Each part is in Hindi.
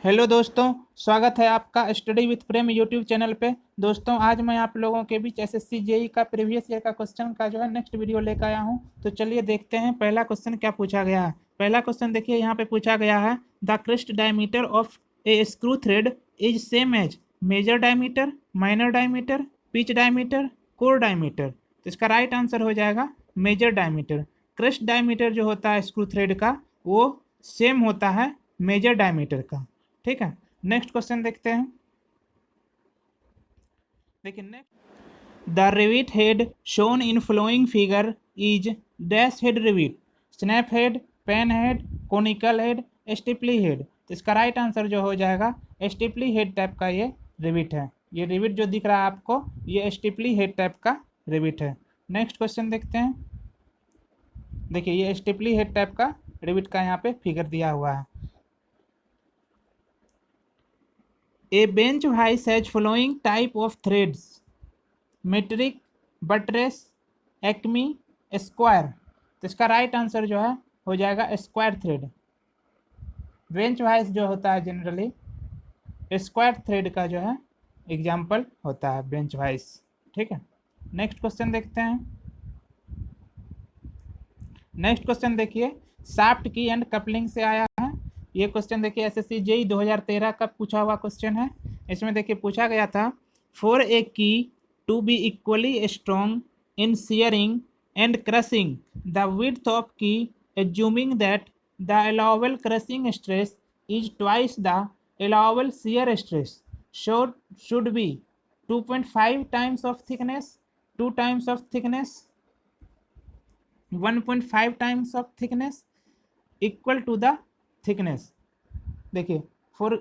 हेलो दोस्तों, स्वागत है आपका study with Prem YouTube channel पे। दोस्तों, आज मैं आप लोगों के बीच एसएससी जेई का प्रीवियस ईयर का क्वेश्चन का जो है नेक्स्ट वीडियो लेकर आया हूं। तो चलिए देखते हैं पहला क्वेश्चन क्या पूछा गया है। पहला क्वेश्चन देखिए, यहाँ पे पूछा गया है the crest diameter of a screw thread is same as major diameter, minor diameter, pitch diameter, core diameter. तो इसका राइट आंसर हो जाएगा मेजर डायमीटर। क्रेस्ट डायमीटर जो होता है स्क्रू थ्रेड का वो सेम होता है मेजर डायमीटर का। ठीक है, नेक्स्ट क्वेश्चन देखते हैं। देखिए next, the rivet head shown in following figure is dash head rivet, snap head, pan head, conical head, steeple head. तो इसका राइट आंसर जो हो जाएगा स्टिपली हेड टाइप का ये रिविट है। ये रिविट जो दिख रहा है आपको ये स्टिपली हेड टाइप का रिविट है। नेक्स्ट क्वेश्चन देखते हैं। देखिए ये स्टिपली हेड टाइप का रिविट का यहाँ पे फिगर दिया हुआ है। A bench vise has following type of threads: metric, buttress, acme, square। तो इसका राइट आंसर जो है हो जाएगा स्क्वायर थ्रेड। बेंच वाइस जो होता है जनरली स्क्वायर थ्रेड का जो है एग्जाम्पल होता है बेंच वाइस। ठीक है, नेक्स्ट क्वेश्चन देखते हैं। नेक्स्ट क्वेश्चन देखिए, शाफ्ट की एंड कपलिंग से आया है। ये क्वेश्चन देखिए एसएससी जेई 2013 का पूछा हुआ क्वेश्चन है। इसमें देखिए पूछा गया था for a key to be equally strong in shearing and crushing the width of key assuming that the allowable crushing stress is twice the allowable shear stress should be 2.5 times of thickness, 2 times of thickness, 1.5 times of thickness, equal to the thickness. देखिए फॉर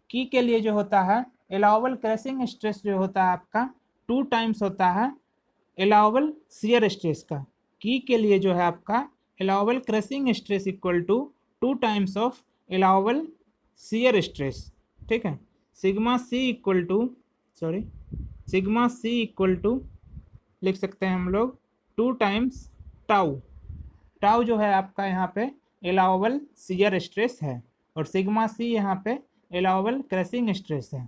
की के लिए जो होता है अलाउबल क्रशिंग स्ट्रेस जो होता है आपका 2 टाइम्स होता है अलाउबल शियर स्ट्रेस का। की के लिए जो है आपका allowable crushing stress equal to 2 times of allowable shear stress. ठीक है, sigma c equal to sigma c equal to लिख सकते हैं हम लोग 2 टाइम्स टाउ। टाउ जो है आपका यहाँ पे अलाउबल शियर स्ट्रेस है और सिग्मा सी यहाँ पे अलाउबल क्रशिंग स्ट्रेस है।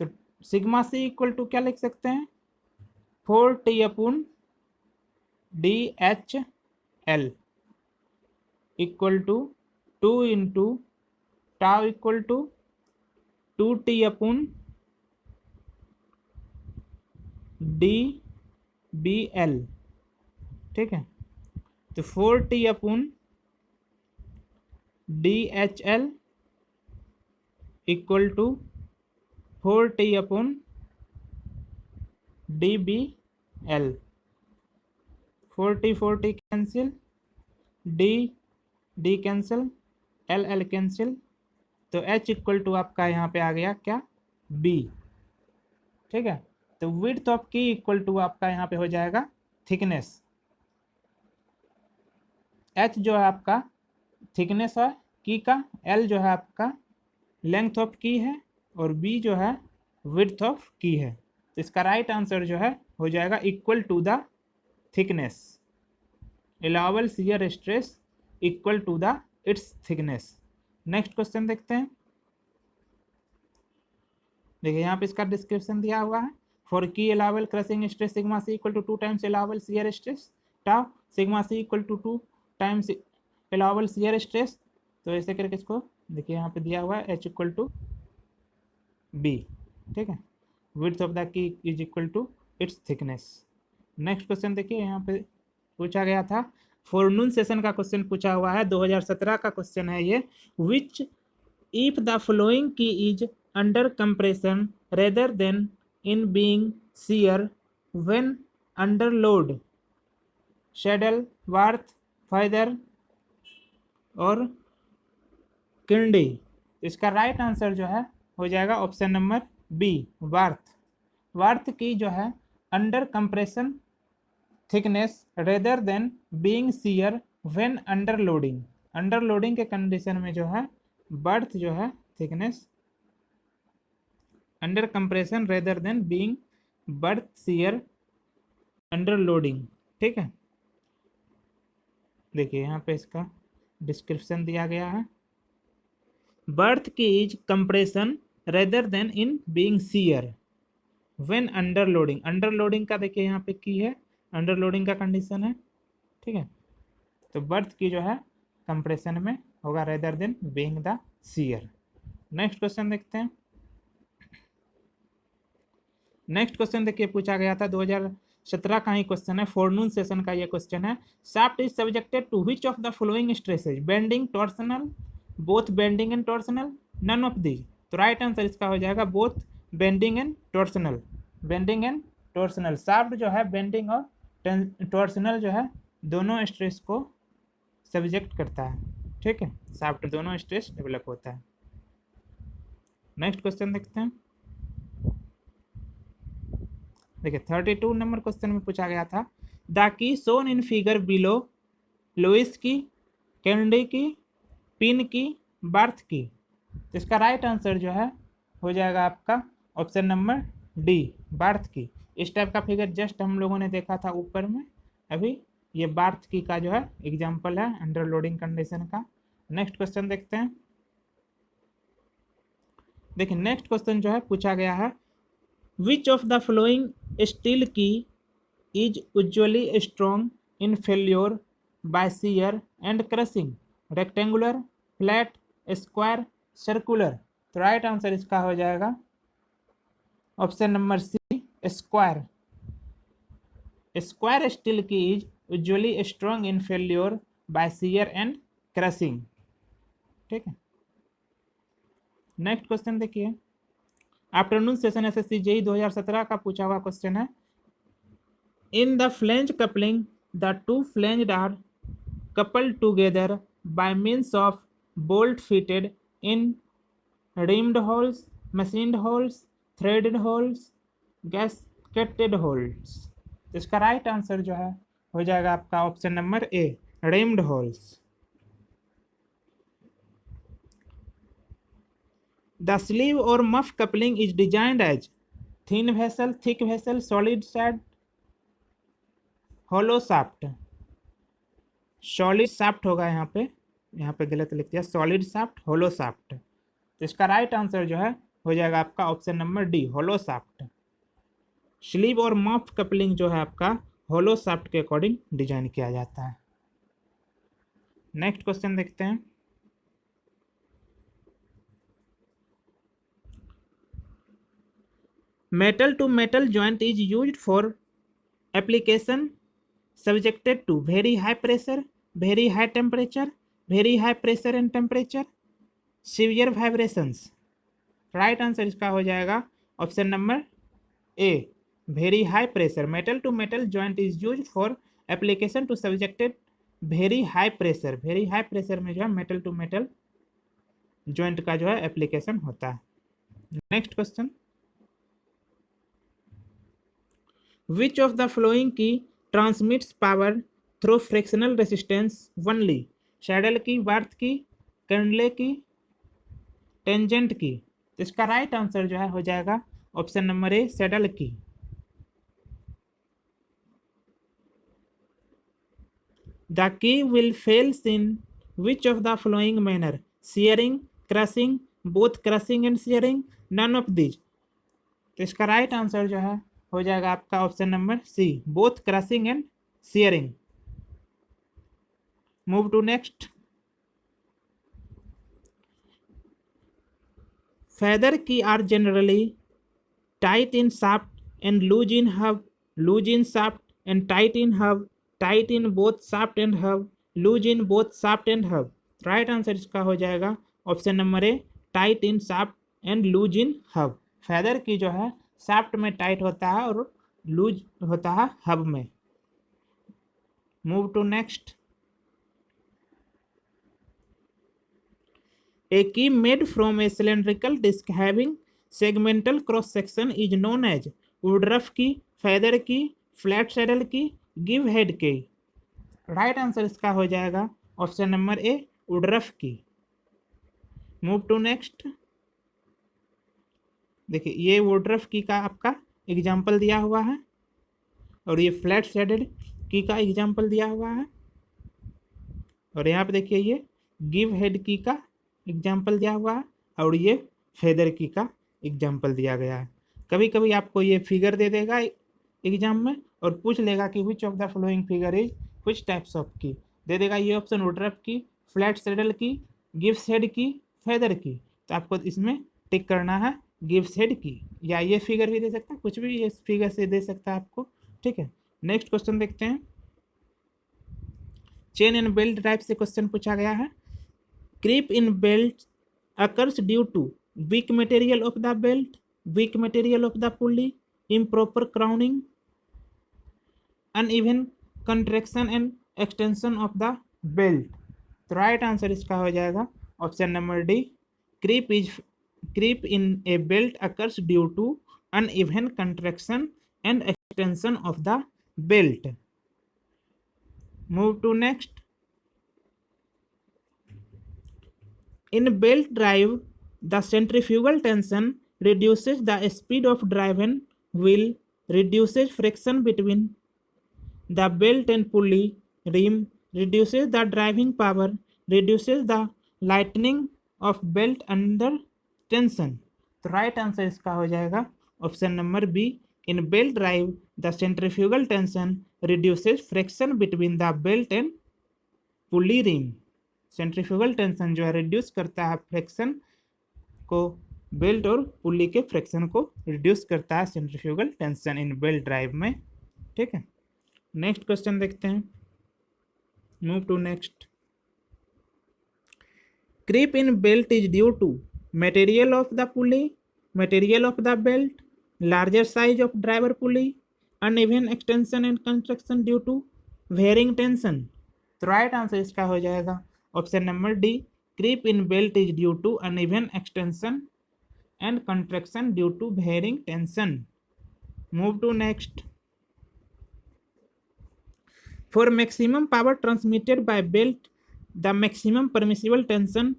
तो सिग्मा सी इक्वल टू क्या लिख सकते हैं 4T upon DHL equal to 2 into tau equal to 2T upon DBL। ठीक है, तो 4T upon DHL equal to 4T upon DBL। 4T cancel, D cancel, L cancel, तो H इक्वल टू आपका यहाँ पे आ गया क्या B। ठीक है, तो विड्थ ऑफ की इक्वल टू आपका यहाँ पे हो जाएगा थिकनेस। H जो है आपका थिकनेस है की का, L जो है आपका लेंथ ऑफ की है और B जो है विड्थ ऑफ की है। तो इसका राइट आंसर जो है हो जाएगा equal to the thickness, allowable shear stress equal to the its thickness. Next question देखते हैं। देखिए यहाँ पे इसका डिस्क्रिप्शन दिया हुआ है। For key allowable crushing stress sigma c equal to 2 times allowable shear stress tau, sigma c equal to 2 times allowable shear stress. तो ऐसे करके इसको देखिए यहाँ पे दिया हुआ है H इक्वल टू B। ठीक है, width of the key is equal to its thickness. Next question देखिए यहाँ पे पूछा गया था फोरनून सेशन का क्वेश्चन पूछा हुआ है, 2017 का क्वेश्चन है ये। Which if the following key is under compression rather than in being shear when under load, saddle, Barth, feather और किंडी। इसका राइट आंसर जो है हो जाएगा option number B Barth. Barth की जो है under compression thickness rather than being shear when under loading, under loading के कंडीशन में जो है बर्थ जो है thickness under compression rather than being Barth shear under loading. ठीक है, देखिए यहाँ पे इसका डिस्क्रिप्शन दिया गया है। बर्थ की is compression rather than in being shear when under loading. Under loading का देखिए यहाँ पे की है, अंडर लोडिंग का कंडीशन है, ठीक है। तो बर्थ की जो है कंप्रेशन में होगा rather than being the shear. Next question देखते हैं। नेक्स्ट क्वेश्चन देखिए पूछा गया था 2017 का ही क्वेश्चन है, फोरनून सेशन का ये क्वेश्चन है। Shaft is subjected to which of the following stresses, bending, torsional, both bending and torsional, none of these. तो राइट आंसर इसका हो जाएगा both bending and torsional. Bending and torsional, shaft जो है बेंडिंग और टॉर्सनल जो है दोनों स्ट्रेस को सब्जेक्ट करता है, ठीक है। शाफ्ट दोनों स्ट्रेस डेवलप होता है। नेक्स्ट क्वेश्चन देखते हैं। देखिए 32 नंबर क्वेश्चन में पूछा गया था, the key shown in figure below, Lewis key, Kennedy key, pin key, Barth key. तो इसका राइट आंसर जो है हो जाएगा आपका ऑप्शन नंबर डी, बर्थ की। इस टाइप का फिगर जस्ट हम लोगों ने देखा था ऊपर में, अभी ये बर्थ की का जो है एग्जाम्पल है अंडर लोडिंग कंडीशन का। नेक्स्ट क्वेश्चन देखते हैं। देखिए नेक्स्ट क्वेश्चन जो है पूछा गया है, which of the following steel key is usually strong in failure by shear and crushing, rectangular, flat, square, circular. तो राइट आंसर इसका हो जाएगा option number C, square. Square steel key is usually strong in failure by shear and crushing, ठीक है। नेक्स्ट क्वेश्चन देखिए, आफ्टरनून सेशन एसएससी जेई 2017 का पूछा हुआ क्वेश्चन है, in the flange coupling the two flange are coupled together by means of bolt fitted in rimmed holes, machined holes, threaded holes, gasketed holes। तो इसका राइट आंसर जो है हो जाएगा आपका option number A, reamed holes. The sleeve और muff coupling is designed as thin vessel, thick vessel, solid shaft, hollow shaft. Solid shaft होगा यहाँ पे गलत लिख दिया, सॉलिड शाफ्ट, होलो शाफ्ट। तो इसका राइट आंसर जो है हो जाएगा आपका option number D, hollow shaft. Sleeve और मफ कपलिंग जो है आपका होलो शाफ्ट के अकॉर्डिंग डिजाइन किया जाता है। नेक्स्ट क्वेश्चन देखते हैं। Metal to metal joint is used for application subjected to very high pressure, very high temperature, very high pressure and temperature, severe vibrations। Right answer इसका हो जाएगा option number A, very high pressure. Metal to metal joint is use for application to subjected very high pressure. Very high pressure में जो है मेटल टू मेटल जॉइंट का जो है एप्लीकेशन होता है। Next question, which of the following key transmits power through frictional resistance only, saddle key, Barth key, Kennedy की, टेंजेंट की। तो इसका राइट आंसर जो है हो जाएगा option number A, saddle key. The key will fails in which of the following manner, shearing, crushing, both crushing and shearing, none of these. तो इसका राइट आंसर जो है हो जाएगा आपका option number C, both crushing and shearing. Move to next. Feather key are generally tight in shaft and loose in hub, loose in shaft and tight in hub, tight in both shaft and hub, loose in both shaft and hub. Right answer इसका हो जाएगा option number A, tight in shaft and loose in hub. Feather key जो है शाफ्ट में टाइट होता है और लूज होता है हब में। Move to next. A key made from a cylindrical disc having segmental cross section is known as Woodruff key, feather key, flat saddle key, गिव हेड की। राइट आंसर इसका हो जाएगा option number A, Woodruff key. Move to next. देखिए ये वुडरफ की का आपका एग्जाम्पल दिया हुआ है और ये फ्लैट शेडेड की का एग्जाम्पल दिया हुआ है और यहाँ पे देखिए ये गिव हेड की का एग्जाम्पल दिया हुआ है। और ये फेदर की का एग्जाम्पल दिया गया है। कभी कभी आपको ये फिगर दे देगा एग्जाम में और पूछ लेगा कि विच of the following figure is which types of की, दे देगा ये ऑप्शन वुडरफ की, फ्लैट सैडल की, गिब्स हेड की, फेदर की। तो आपको इसमें टिक करना है गिब्स हेड की, या ये फिगर भी दे सकता है, कुछ भी ये फिगर से दे सकता है आपको। ठीक है, नेक्स्ट क्वेश्चन देखते हैं। चेन एंड बेल्ट ड्राइव से क्वेश्चन पूछा गया है। Creep in belt occurs due to weak material of the belt, weak material of the pulley, improper crowning, uneven contraction and extension of the belt। तो राइट आंसर इसका हो जाएगा option number D. creep in a belt occurs due to uneven contraction and extension of the belt। Move to next। In belt drive, the centrifugal tension reduces the speed of driven wheel, reduces friction between the belt and pulley rim, reduces the driving power, reduces the lightening of belt under tension। तो राइट आंसर इसका हो जाएगा option number B. In belt drive the centrifugal tension reduces friction between the belt and pulley rim. Centrifugal tension जो है रिड्यूस करता है फ्रिक्शन को, बेल्ट और पुली के फ्रिक्शन को रिड्यूस करता है centrifugal tension in belt drive में। ठीक है, नेक्स्ट क्वेश्चन देखते हैं। Move to next. Creep in belt is due to material of the pulley, material of the belt, larger size of driver pulley, uneven extension and construction due to varying tension. तो राइट आंसर इसका हो जाएगा option number D. Creep in belt is due to uneven extension and contraction due to varying tension. Move to next. For maximum power transmitted by belt the maximum permissible tension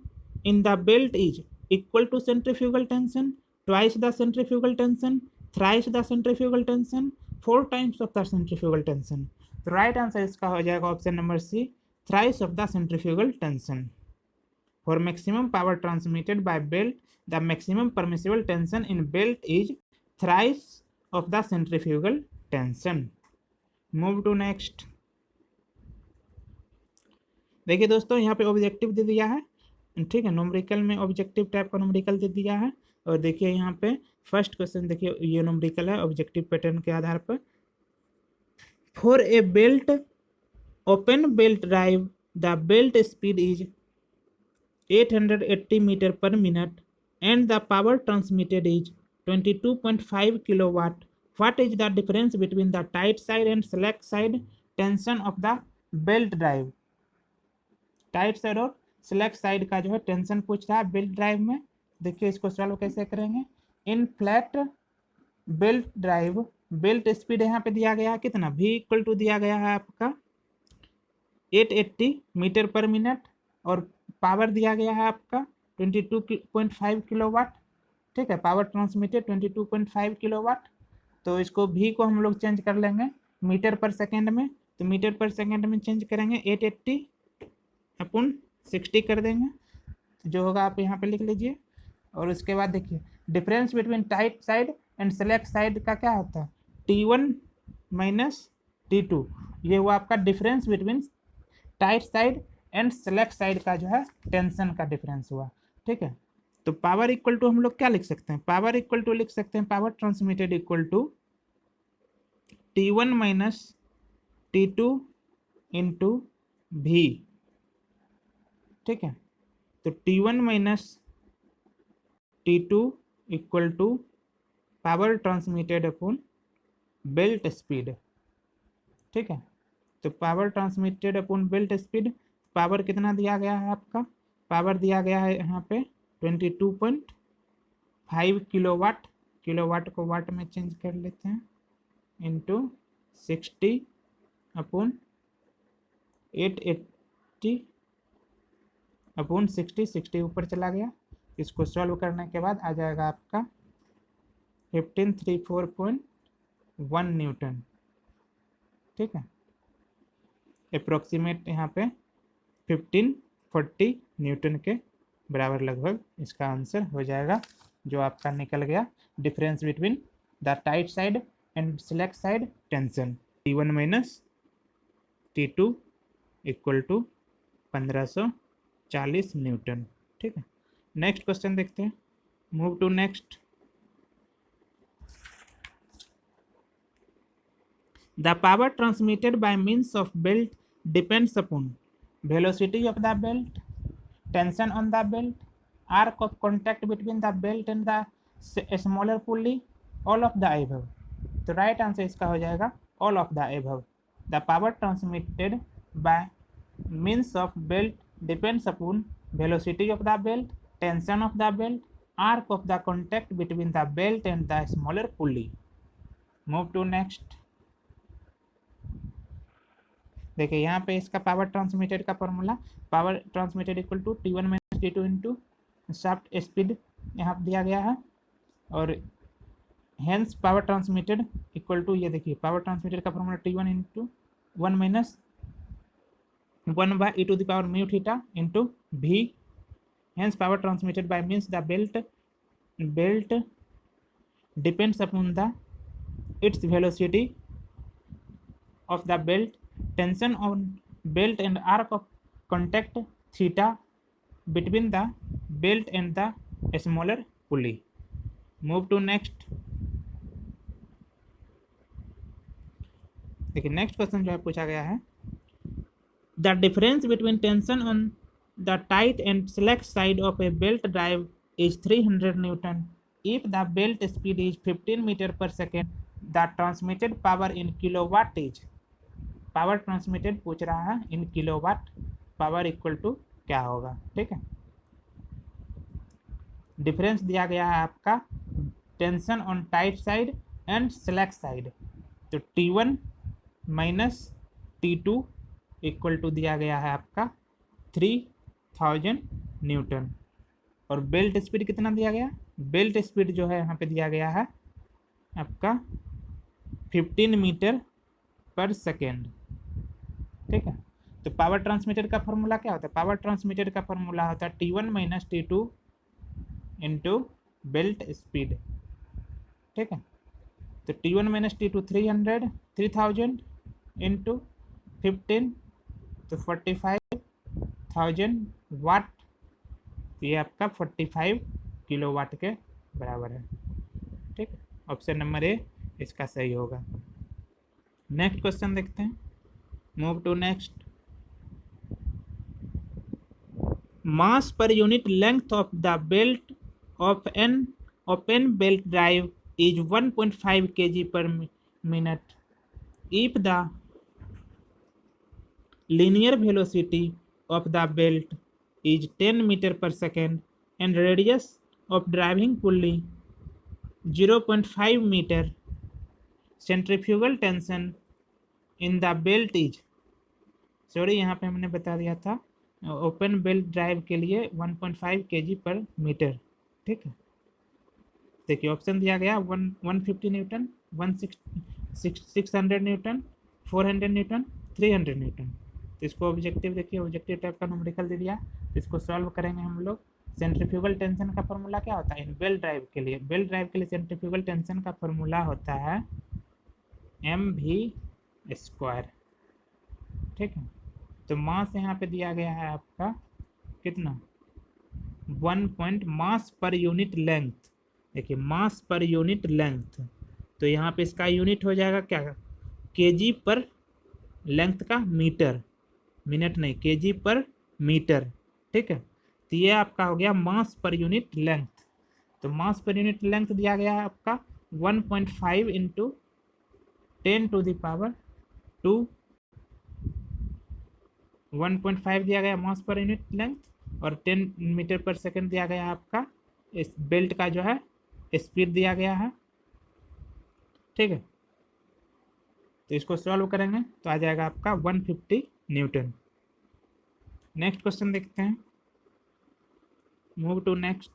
in the belt is equal to centrifugal tension, twice the centrifugal tension, thrice the centrifugal tension, 4 times of the centrifugal tension. तो राइट आंसर इसका हो जाएगा option number C, thrice of the centrifugal tension। For maximum power transmitted by belt, the maximum permissible tension in belt is thrice of the centrifugal tension। Move to next। देखिए दोस्तों, यहाँ पे ऑब्जेक्टिव दे दिया है। ठीक है, न्यूमेरिकल में ऑब्जेक्टिव टाइप का न्यूमेरिकल दे दिया है। और देखिए यहाँ पे फर्स्ट क्वेश्चन देखिए, ये न्यूमेरिकल है ऑब्जेक्टिव पैटर्न के आधार पर। For a belt open belt drive, the belt speed is 880 meter per minute and the power transmitted is 22.5 kilowatt। What is the difference between the tight side and slack side tension of the belt drive? Tight side और स्लैक साइड का जो है टेंशन पूछ रहा है बेल्ट ड्राइव में। देखिए इसको सॉल्व कैसे करेंगे। इन flat belt drive, belt speed यहाँ पे दिया गया है कितना, v इक्वल टू दिया गया है आपका 880 मीटर पर मिनट और पावर दिया गया है आपका 22.5 किलोवाट। ठीक है, पावर ट्रांसमिटेड 22.5 किलोवाट। तो इसको भी को हम लोग चेंज कर लेंगे मीटर पर सेकेंड में। तो मीटर पर सेकेंड में चेंज करेंगे 880 अपन 60 कर देंगे, तो जो होगा आप यहाँ पे लिख लीजिए। और उसके बाद देखिए difference between tight side and slack side का क्या होता है, T1 माइनस T2। ये हुआ आपका difference between tight side and slack side का जो है टेंशन का डिफरेंस हुआ। ठीक है, तो पावर इक्वल टू हम लोग क्या लिख सकते हैं, पावर इक्वल टू लिख सकते हैं power transmitted equal to T1 minus T2 into भी। ठीक है, तो T1 minus T2 equal to power transmitted upon belt speed. ठीक है, तो power transmitted upon belt speed, power कितना दिया गया है आपका, पावर दिया गया है यहाँ पे 22.5 किलोवाट, किलोवाट को वाट में चेंज कर लेते हैं, इंटू 60 अपॉन 880 अपॉन 60 ऊपर चला गया। इसको सॉल्व करने के बाद आ जाएगा आपका 1534.1 न्यूटन। ठीक है, अप्रोक्सीमेट यहाँ पे 1540 न्यूटन के बराबर लगभग इसका आंसर हो जाएगा जो आपका निकल गया, difference between the tight side and slack side tension T1 minus T2 equal to 1540 newton. ठीक है, नेक्स्ट क्वेश्चन देखते हैं। Move to next. The power transmitted by means of belt depends upon velocity of the belt, tension on the belt, arc of contact between the belt and the smaller pulley, all of the above। तो राइट आंसर इसका हो जाएगा all of the above। The power transmitted by means of belt depends upon velocity of the belt, tension of the belt, arc of the contact between the belt and the smaller pulley। Move to next। देखिए यहाँ पे इसका पावर ट्रांसमिटेड का formula, power transmitted equal to T1 minus T2 into shaft speed यहाँ पे दिया गया है, और hence power transmitted equal to, ये देखिए पावर ट्रांसमिटेड का formula T1 into 1 minus 1 by e to the power mu theta into v। Hence power transmitted by means the belt depends upon the its velocity of the belt, tension on belt and arc of contact theta between the belt and the smaller pulley। Move to next। देखिए नेक्स्ट क्वेश्चन जो है पूछा गया है, the difference between tension on the tight and slack side of a belt drive is 300 Newton if the belt speed is 15 meter per second। The transmitted power in kilowatt is, power transmitted पूछ रहा है in kilowatt, power equal to क्या होगा। ठीक है, डिफरेंस दिया गया है आपका tension on tight side and slack side, तो T1 minus T2 equal to दिया गया है आपका 3000 न्यूटन, और बेल्ट स्पीड कितना दिया गया, बेल्ट स्पीड जो है यहाँ पे दिया गया है आपका 15 मीटर पर सेकेंड। ठीक है, तो पावर ट्रांसमिटेड का फॉर्मूला क्या होता है, पावर ट्रांसमिटेड का फॉर्मूला होता है T1 minus T2 into belt speed. ठीक है, तो T1 माइनस T2 3000 इंटू 15 तो 45,000 वाट, ये आपका 45 किलोवाट के बराबर है। ठीक है, ऑप्शन नंबर ए इसका सही होगा। नेक्स्ट क्वेश्चन देखते हैं। Move to next. Mass per unit length of the belt of an open belt drive is 1.5 kg per minute if the linear velocity of the belt is 10 meter per second and radius of driving pulley 0.5 meter। Centrifugal tension in the belt is, sorry यहाँ पे हमने बता दिया था ओपन बेल्ट ड्राइव के लिए 1.5 kg पर मीटर। ठीक है, देखिए ऑप्शन दिया गया 150 न्यूटन, 600 न्यूटन, 400 न्यूटन, 300 न्यूटन। तो इसको ऑब्जेक्टिव देखिए, ऑब्जेक्टिव टाइप का न्यूमेरिकल दे दिया, इसको सॉल्व करेंगे हम लोग। सेंट्रीफ्यूगल टेंशन का फॉर्मूला क्या होता है इन बेल्ट ड्राइव के लिए, बेल्ट ड्राइव के लिए सेंट्रीफ्यूगल टेंशन का फॉर्मूला होता है mv²। ठीक है, तो मास यहाँ पे दिया गया है आपका कितना 1 मास पर यूनिट लेंथ। देखिए मास पर यूनिट लेंथ, तो यहाँ पे इसका यूनिट हो जाएगा क्या, केजी पर लेंथ का मीटर, मिनट नहीं केजी पर मीटर। ठीक है, तो ये आपका हो गया मास पर यूनिट लेंथ। तो मास पर यूनिट लेंथ दिया गया है आपका 1.5 इंटू 10 टू द पावर 2, 1.5 दिया गया मास पर यूनिट लेंथ, और 10 मीटर पर सेकंड दिया गया आपका इस बेल्ट का जो है स्पीड दिया गया है। ठीक है, तो इसको सॉल्व करेंगे तो आ जाएगा आपका 150 न्यूटन। नेक्स्ट क्वेश्चन देखते हैं। Move to next.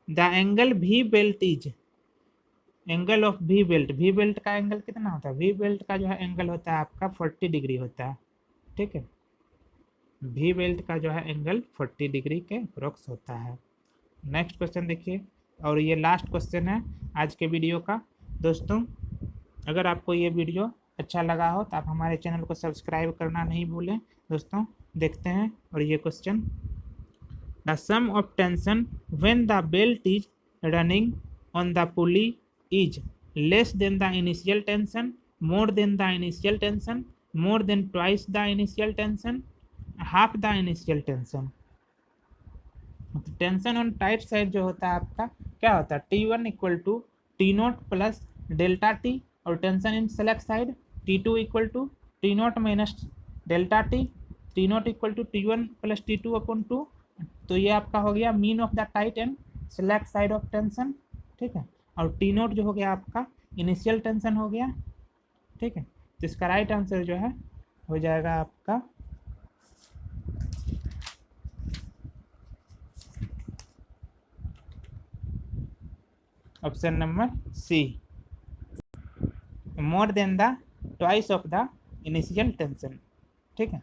The angle V belt is, angle of V belt, V belt का एंगल कितना होता है, वी बेल्ट का जो है एंगल होता है आपका 40 डिग्री होता है। ठीक है, भी बेल्ट का जो है एंगल 40 डिग्री के अप्रोक्स होता है। नेक्स्ट क्वेश्चन देखिए, और ये लास्ट क्वेश्चन है आज के वीडियो का। दोस्तों अगर आपको ये वीडियो अच्छा लगा हो तो आप हमारे चैनल को सब्सक्राइब करना नहीं भूलें। दोस्तों देखते हैं और ये question, the sum of tension when the belt is running on the pulley is less than the initial tension, more than the initial tension, more than twice the initial tension, half the initial tension. Tension on tight side जो होता है आपका क्या होता है, T1 equal to T naught plus delta T, और tension in slack side T2 equal to T naught minus delta T, T naught equal to T1 plus T2 upon 2। तो ये आपका हो गया mean of the tight and slack side of tension, ठीक है। और टी नोट जो हो गया आपका इनिशियल टेंशन हो गया, ठीक है। तो इसका राइट आंसर जो है हो जाएगा आपका option number C, more than the twice of the initial tension, ठीक है।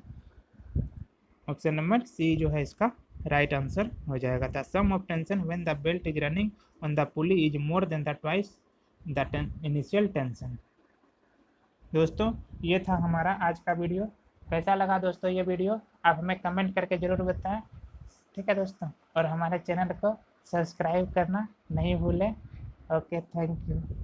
ऑप्शन नंबर सी जो है इसका राइट आंसर हो जाएगा। The sum of tension when the belt is running on the pulley is more than the twice the initial tension. दोस्तों ये था हमारा आज का वीडियो। कैसा लगा दोस्तों ये वीडियो, आप हमें कमेंट करके ज़रूर बताएं, ठीक है दोस्तों। और हमारे चैनल को सब्सक्राइब करना नहीं भूलें। Okay, thank you.